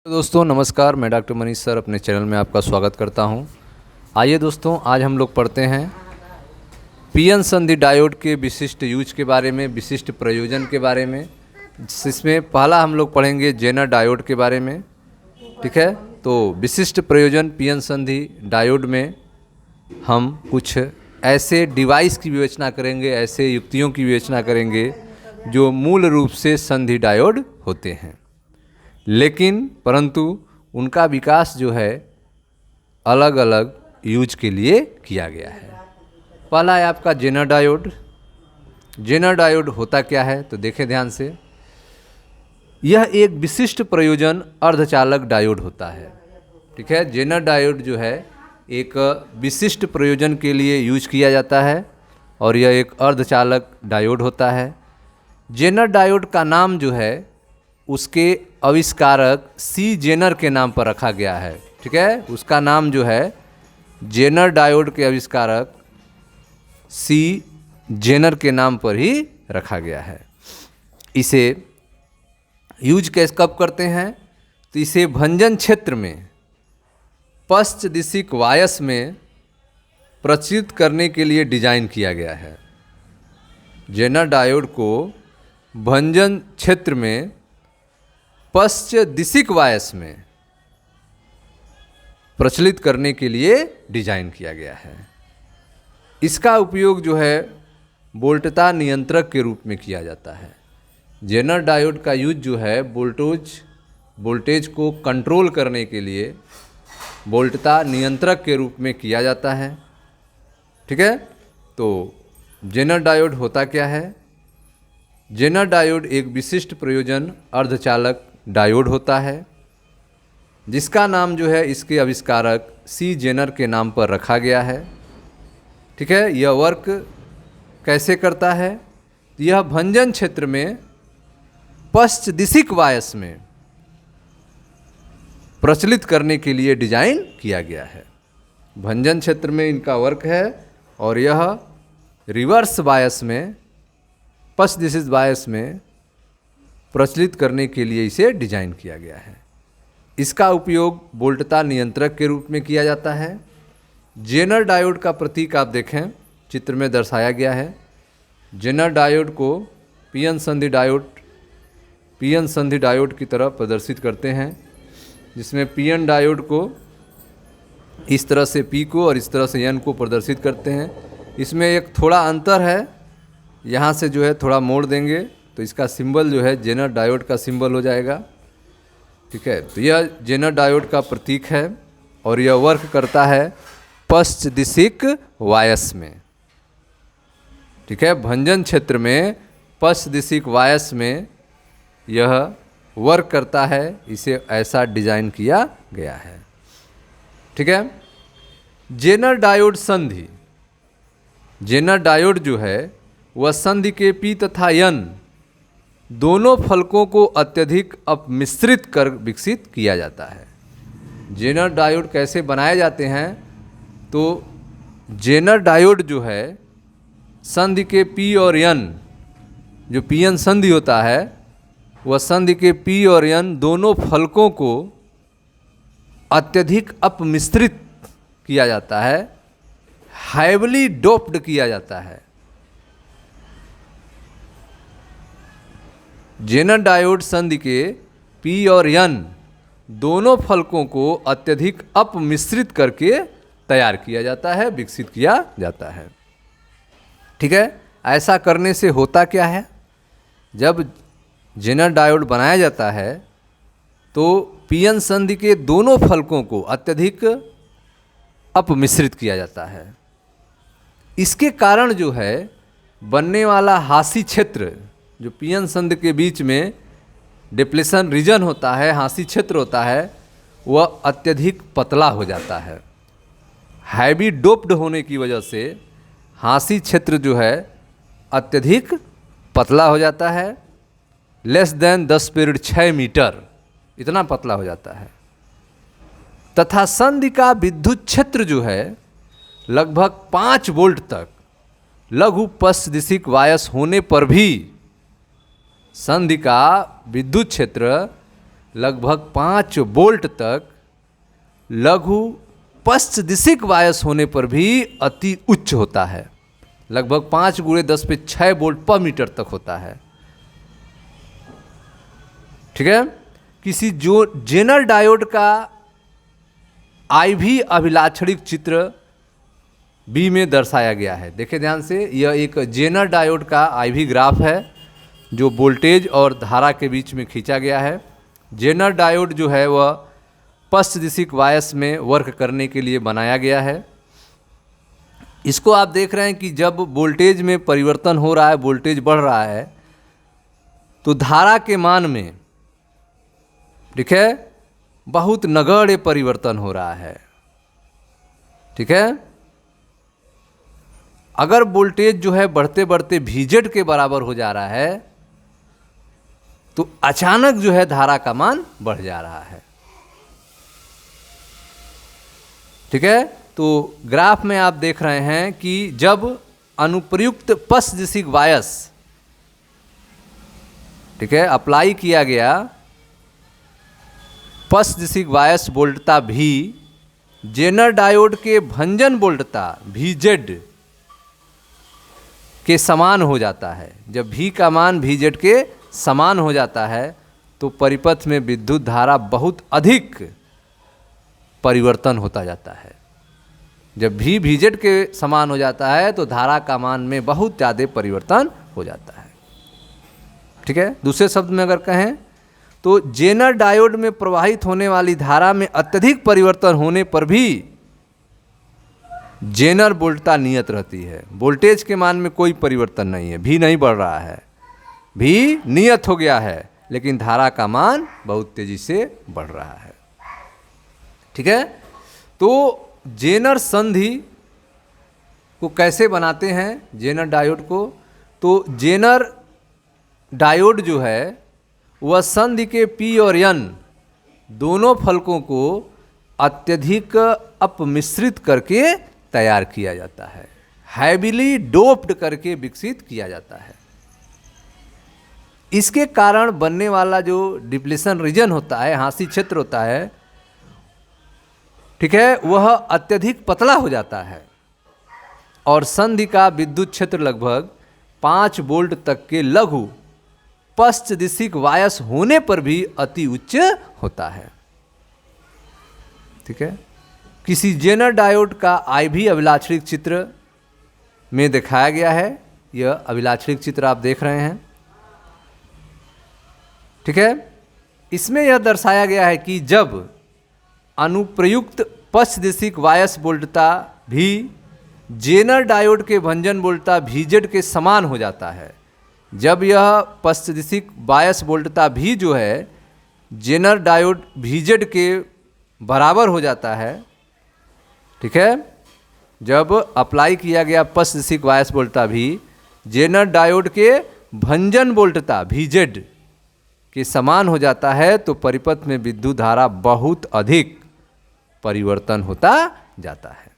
दोस्तों नमस्कार, मैं डॉक्टर मनीष सर अपने चैनल में आपका स्वागत करता हूं। आइए दोस्तों, आज हम लोग पढ़ते हैं पीएन संधि डायोड के विशिष्ट यूज के बारे में, विशिष्ट प्रयोजन के बारे में। जिसमें पहला हम लोग पढ़ेंगे जेनर डायोड के बारे में। ठीक है, तो विशिष्ट प्रयोजन पीएन संधि डायोड में हम कुछ ऐसे डिवाइस की विवेचना करेंगे, ऐसे युक्तियों की विवेचना करेंगे जो मूल रूप से संधि डायोड होते हैं, लेकिन परंतु उनका विकास जो है अलग अलग यूज के लिए किया गया है। पहला है आपका जेनर डायोड। जेनर डायोड होता क्या है तो देखें ध्यान से। यह एक विशिष्ट प्रयोजन अर्धचालक डायोड होता है। ठीक है, जेनर डायोड जो है एक विशिष्ट प्रयोजन के लिए यूज किया जाता है और यह एक अर्धचालक डायोड होता है। जेनर डायोड का नाम जो है उसके आविष्कारक सी जेनर के नाम पर रखा गया है। ठीक है, उसका नाम जो है जेनर डायोड के आविष्कारक सी जेनर के नाम पर ही रखा गया है। इसे यूज कैसे कब करते हैं तो इसे भंजन क्षेत्र में पश्च दिशिक वायस में प्रचलित करने के लिए डिजाइन किया गया है। जेनर डायोड को भंजन क्षेत्र में पश्च दिशिक वायस में प्रचलित करने के लिए डिजाइन किया गया है। इसका उपयोग जो है वोल्टता नियंत्रक के रूप में किया जाता है। जेनर डायोड का यूज जो है वोल्टेज को कंट्रोल करने के लिए वोल्टता नियंत्रक के रूप में किया जाता है। ठीक है, तो जेनर डायोड होता क्या है? जेनर डायोड एक विशिष्ट प्रयोजन अर्धचालक डायोड होता है जिसका नाम जो है इसके आविष्कारक सी जेनर के नाम पर रखा गया है। ठीक है, यह वर्क कैसे करता है? यह भंजन क्षेत्र में पश्च दिशिक वायस में प्रचलित करने के लिए डिजाइन किया गया है। भंजन क्षेत्र में इनका वर्क है और यह रिवर्स बायस में, पश्च दिशिक बायस में प्रचलित करने के लिए इसे डिजाइन किया गया है। इसका उपयोग वोल्टता नियंत्रक के रूप में किया जाता है। जेनर डायोड का प्रतीक आप देखें, चित्र में दर्शाया गया है। जेनर डायोड को पीएन संधि डायोड की तरह प्रदर्शित करते हैं, जिसमें पीएन डायोड को इस तरह से पी को और इस तरह से एन को प्रदर्शित करते हैं। इसमें एक थोड़ा अंतर है, यहाँ से जो है थोड़ा मोड़ देंगे तो इसका सिंबल जो है जेनर डायोड का सिंबल हो जाएगा। ठीक है, तो यह जेनर डायोड का प्रतीक है और यह वर्क करता है पश्च दिशिक वायस में। ठीक है, भंजन क्षेत्र में पश्च दिशिक वायस में यह वर्क करता है, इसे ऐसा डिजाइन किया गया है। ठीक है, जेनर डायोड संधि। जेनर डायोड जो है वह संधि के पी तथा एन दोनों फलकों को अत्यधिक अपमिश्रित कर विकसित किया जाता है। जेनर डायोड कैसे बनाए जाते हैं तो जेनर डायोड जो है संधि के पी और एन, जो पीएन संधि होता है वह संधि के पी और एन दोनों फलकों को अत्यधिक अपमिश्रित किया जाता है, हैवली डोप्ड किया जाता है। जेनर डायोड संधि के पी और एन दोनों फलकों को अत्यधिक अपमिश्रित करके तैयार किया जाता है, विकसित किया जाता है। ठीक है, ऐसा करने से होता क्या है? जब जेनर डायोड बनाया जाता है तो पीएन संधि के दोनों फलकों को अत्यधिक अपमिश्रित किया जाता है। इसके कारण जो है बनने वाला हासी क्षेत्र, जो पीएन संधि के बीच में डिप्लेशन रीजन होता है, हासी क्षेत्र होता है, वह अत्यधिक पतला हो जाता है। हैवी डोप्ड होने की वजह से हासी क्षेत्र जो है अत्यधिक पतला हो जाता है। लेस देन 10⁻6 मीटर, इतना पतला हो जाता है। तथा संधि का विद्युत क्षेत्र जो है लगभग 5 वोल्ट तक लघु पश्च दिशिक वायस होने पर भी संधि का विद्युत क्षेत्र लगभग 5 वोल्ट तक लघु पश्चदिशिक वायस होने पर भी अति उच्च होता है। लगभग 5 × 10⁶ वोल्ट पर मीटर तक होता है। ठीक है। किसी जो जेनर डायोड का IV अभिलाक्षणिक चित्र बी में दर्शाया गया है। देखिए ध्यान से, यह एक जेनर डायोड का IV ग्राफ है जो वोल्टेज और धारा के बीच में खींचा गया है। जेनर डायोड जो है वह पश्चदिशिक वायस में वर्क करने के लिए बनाया गया है। इसको आप देख रहे हैं कि जब वोल्टेज में परिवर्तन हो रहा है, वोल्टेज बढ़ रहा है, तो धारा के मान में, ठीक है, बहुत नगण्य परिवर्तन हो रहा है। ठीक है। अगर वोल्टेज जो है बढ़ते बढ़ते VZ के बराबर हो जा रहा है तो अचानक जो है धारा का मान बढ़ जा रहा है। ठीक है। तो ग्राफ में आप देख रहे हैं कि जब अनुप्रयुक्त पश्चदिशिक वायस, ठीक है, अप्लाई किया गया, पश्चदिशिक वायस वोल्टता V जेनर डायोड के भंजन वोल्टता VZ के समान हो जाता है। जब V का मान VZ के समान हो जाता है तो परिपथ में विद्युत धारा बहुत अधिक परिवर्तन होता जाता है। जब V VZ के समान हो जाता है तो धारा का मान में बहुत ज़्यादा परिवर्तन हो जाता है। ठीक है। दूसरे शब्द में अगर कहें तो जेनर डायोड में प्रवाहित होने वाली धारा में अत्यधिक परिवर्तन होने पर भी जेनर वोल्टता नियत रहती है। वोल्टेज के मान में कोई परिवर्तन नहीं है, V नहीं बढ़ रहा है, V नियत हो गया है, लेकिन धारा का मान बहुत तेजी से बढ़ रहा है। ठीक है। तो जेनर संधि को कैसे बनाते हैं, जेनर डायोड को? तो जेनर डायोड जो है वह संधि के P और N दोनों फलकों को अत्यधिक अपमिश्रित करके तैयार किया जाता है, हैविली डोप्ड करके विकसित किया जाता है। इसके कारण बनने वाला जो डिप्लीशन रीजन होता है, हांसी क्षेत्र होता है, ठीक है, वह अत्यधिक पतला हो जाता है और संधि का विद्युत क्षेत्र लगभग 5 वोल्ट तक के लघु पश्चदिशिक वायस होने पर भी अति उच्च होता है। ठीक है। किसी जेनर डायोड का IV अभिलाक्षणिक चित्र में दिखाया गया है। यह अभिलाक्षणिक चित्र आप देख रहे हैं। ठीक है। इसमें यह दर्शाया गया है कि जब अनुप्रयुक्त पश्चदिशिक वायस वोल्टता भी जेनर डायोड के भंजन वोल्टता VZ के समान हो जाता है, जब यह पश्चदिशिक वायस वोल्टता भी जो है जेनर डायोड VZ के बराबर हो जाता है, ठीक है, जब अप्लाई किया गया पश्चदिशिक वायस वोल्टता भी जेनर डायोड के भंजन वोल्टता VZ के समान हो जाता है तो परिपथ में विद्युत धारा बहुत अधिक परिवर्तन होता जाता है।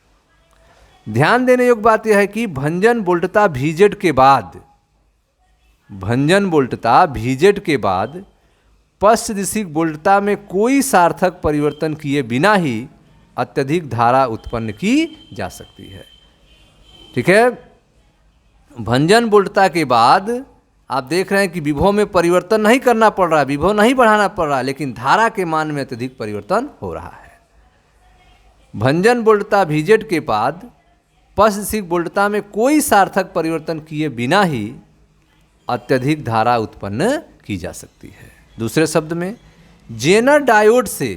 ध्यान देने योग्य बात यह है कि भंजन वोल्टता VZ के बाद, भंजन वोल्टता VZ के बाद पश्चदिशिक वोल्टता में कोई सार्थक परिवर्तन किए बिना ही अत्यधिक धारा उत्पन्न की जा सकती है। ठीक है। भंजन वोल्टता के बाद आप देख रहे हैं कि विभव में परिवर्तन नहीं करना पड़ रहा है, विभव नहीं बढ़ाना पड़ रहा है, लेकिन धारा के मान में अत्यधिक परिवर्तन हो रहा है। भंजन वोल्टता VZ के बाद पश्चदिशिक वोल्टता में कोई सार्थक परिवर्तन किए बिना ही अत्यधिक धारा उत्पन्न की जा सकती है। दूसरे शब्द में, जेनर डायोड से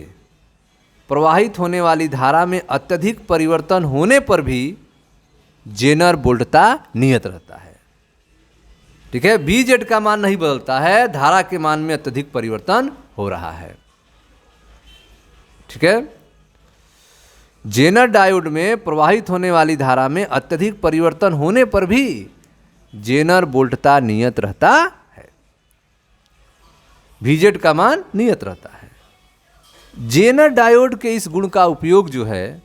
प्रवाहित होने वाली धारा में अत्यधिक परिवर्तन होने पर भी जेनर वोल्टता नियत रहता है। ठीक है। VZ का मान नहीं बदलता है, धारा के मान में अत्यधिक परिवर्तन हो रहा है। ठीक है। जेनर डायोड में प्रवाहित होने वाली धारा में अत्यधिक परिवर्तन होने पर भी जेनर वोल्टता नियत रहता है, VZ का मान नियत रहता है। जेनर डायोड के इस गुण का उपयोग जो है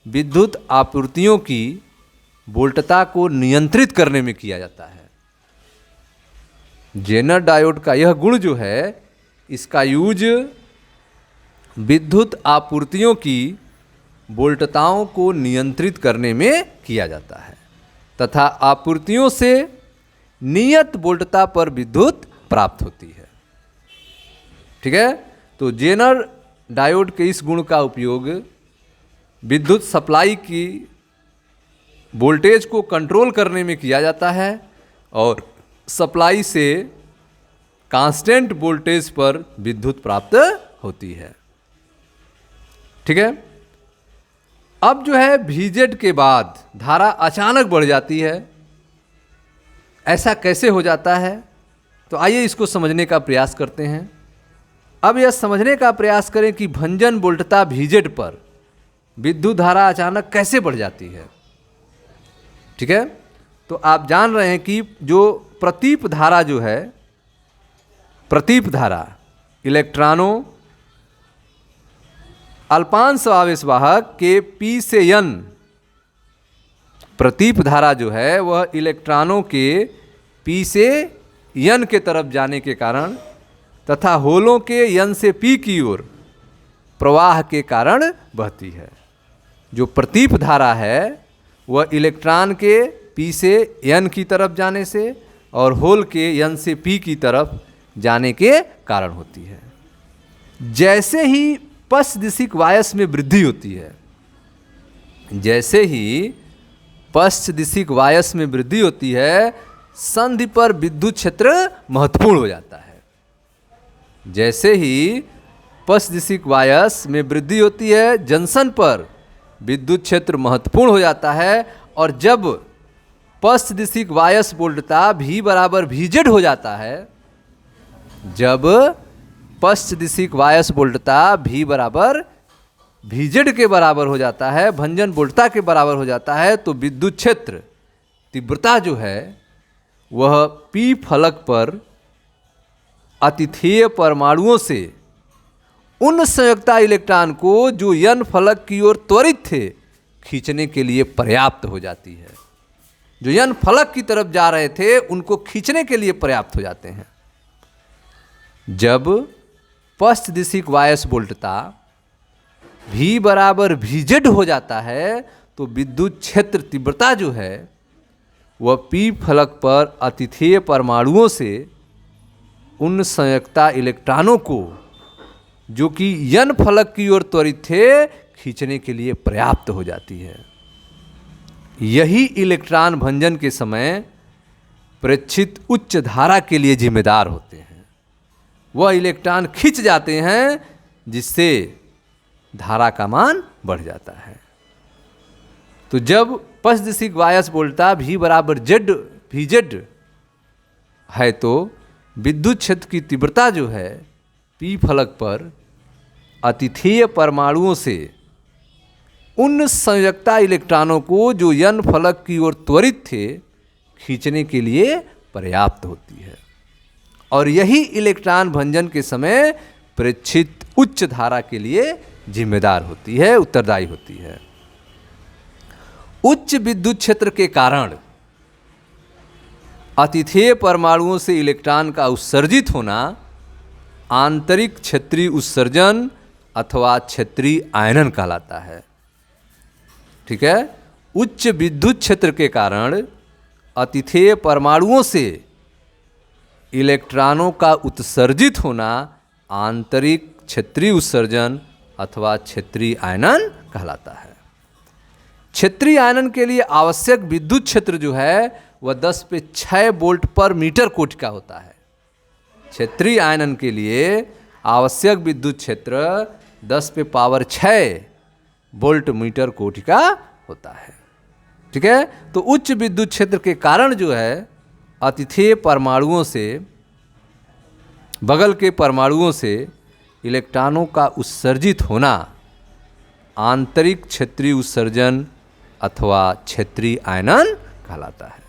विद्युत आपूर्तियों की वोल्टता को नियंत्रित करने में किया जाता है। जेनर डायोड का यह गुण जो है, इसका यूज विद्युत आपूर्तियों की वोल्टताओं को नियंत्रित करने में किया जाता है तथा आपूर्तियों से नियत वोल्टता पर विद्युत प्राप्त होती है। ठीक है, तो जेनर डायोड के इस गुण का उपयोग विद्युत सप्लाई की वोल्टेज को कंट्रोल करने में किया जाता है और सप्लाई से कांस्टेंट वोल्टेज पर विद्युत प्राप्त होती है। ठीक है, अब जो है VZ के बाद धारा अचानक बढ़ जाती है, ऐसा कैसे हो जाता है? तो आइए इसको समझने का प्रयास करते हैं। अब यह समझने का प्रयास करें कि भंजन वोल्टता VZ पर विद्युत धारा अचानक कैसे बढ़ जाती है। ठीक है, तो आप जान रहे हैं कि जो प्रतीप धारा जो है, प्रतीप धारा इलेक्ट्रॉनों अल्पांश आवेशवाहक के P से N, प्रतीप धारा जो है वह इलेक्ट्रॉनों के P से N के तरफ जाने के कारण तथा होलों के N से P की ओर प्रवाह के कारण बहती है। जो प्रतीप धारा है वह इलेक्ट्रॉन के P से N की तरफ जाने से और होल के N से P की तरफ जाने के कारण होती है। जैसे ही पश्चदिशिक वायस में वृद्धि होती है, जैसे ही पश्चदिशिक वायस में वृद्धि होती है, संधि पर विद्युत क्षेत्र महत्वपूर्ण हो जाता है। जैसे ही पश्चदिशिक वायस में वृद्धि होती है, जंक्शन पर विद्युत क्षेत्र महत्वपूर्ण हो जाता है और जब पश्चदिशिक वायस वोल्टता V बराबर VZ हो जाता है, जब पश्चदिशिक वायस वोल्टता V बराबर VZ के बराबर हो जाता है, भंजन वोल्टता के बराबर हो जाता है, तो विद्युत क्षेत्र तीव्रता जो है वह P फलक पर अतिथेय परमाणुओं से उन संयुक्ता इलेक्ट्रॉन को जो N फलक की ओर त्वरित थे खींचने के लिए पर्याप्त हो जाती है। जो N फलक की तरफ जा रहे थे उनको खींचने के लिए पर्याप्त हो जाते हैं। जब पश्चदिशिक वायस वोल्टता V बराबर VZ हो जाता है तो विद्युत क्षेत्र तीव्रता जो है वह P फलक पर अतिथेय परमाणुओं से उन संयुक्ता इलेक्ट्रॉनों को जो कि N फलक की ओर त्वरित थे खींचने के लिए पर्याप्त हो जाती है। यही इलेक्ट्रॉन भंजन के समय प्रेक्षित उच्च धारा के लिए जिम्मेदार होते हैं। वह इलेक्ट्रॉन खींच जाते हैं जिससे धारा का मान बढ़ जाता है। तो जब पश्चदिशिक वायस वोल्टता V बराबर VZ है तो विद्युत क्षेत्र की तीव्रता जो है P फलक पर अतिथेय परमाणुओं से उन संयुक्ता इलेक्ट्रॉनों को जो N फलक की ओर त्वरित थे खींचने के लिए पर्याप्त होती है और यही इलेक्ट्रॉन भंजन के समय प्रेक्षित उच्च धारा के लिए जिम्मेदार होती है, उत्तरदायी होती है। उच्च विद्युत क्षेत्र के कारण अतिथेय परमाणुओं से इलेक्ट्रॉन का उत्सर्जित होना आंतरिक क्षेत्रीय उत्सर्जन अथवा क्षेत्रीय आयनन कहलाता है। ठीक है, उच्च विद्युत क्षेत्र के कारण अतिथेय परमाणुओं से इलेक्ट्रॉनों का उत्सर्जित होना आंतरिक क्षेत्रीय उत्सर्जन अथवा क्षेत्रीय आयनन कहलाता है। क्षेत्रीय आयनन के लिए आवश्यक विद्युत क्षेत्र जो है वह 10⁶ वोल्ट पर मीटर कोटि का होता है। क्षेत्रीय आयनन के लिए आवश्यक विद्युत क्षेत्र 10⁶ वोल्ट मीटर कोटि का होता है। ठीक है, तो उच्च विद्युत क्षेत्र के कारण जो है अतिथेय परमाणुओं से, बगल के परमाणुओं से इलेक्ट्रॉनों का उत्सर्जित होना आंतरिक क्षेत्रीय उत्सर्जन अथवा क्षेत्रीय आयनन कहलाता है।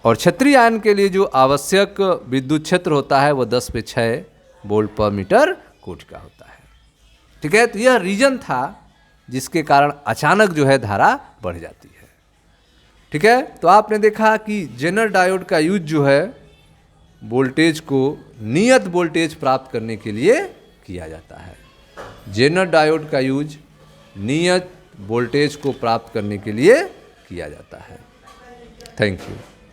और क्षेत्रीय आयन के लिए जो आवश्यक विद्युत क्षेत्र होता है वह 10⁶ वोल्ट पर मीटर कोटि का होता है। ठीक है, तो यह रीजन था जिसके कारण अचानक जो है धारा बढ़ जाती है। ठीक है, तो आपने देखा कि जेनर डायोड का यूज जो है वोल्टेज को नियत वोल्टेज प्राप्त करने के लिए किया जाता है। जेनर डायोड का यूज नियत वोल्टेज को प्राप्त करने के लिए किया जाता है। Thank you.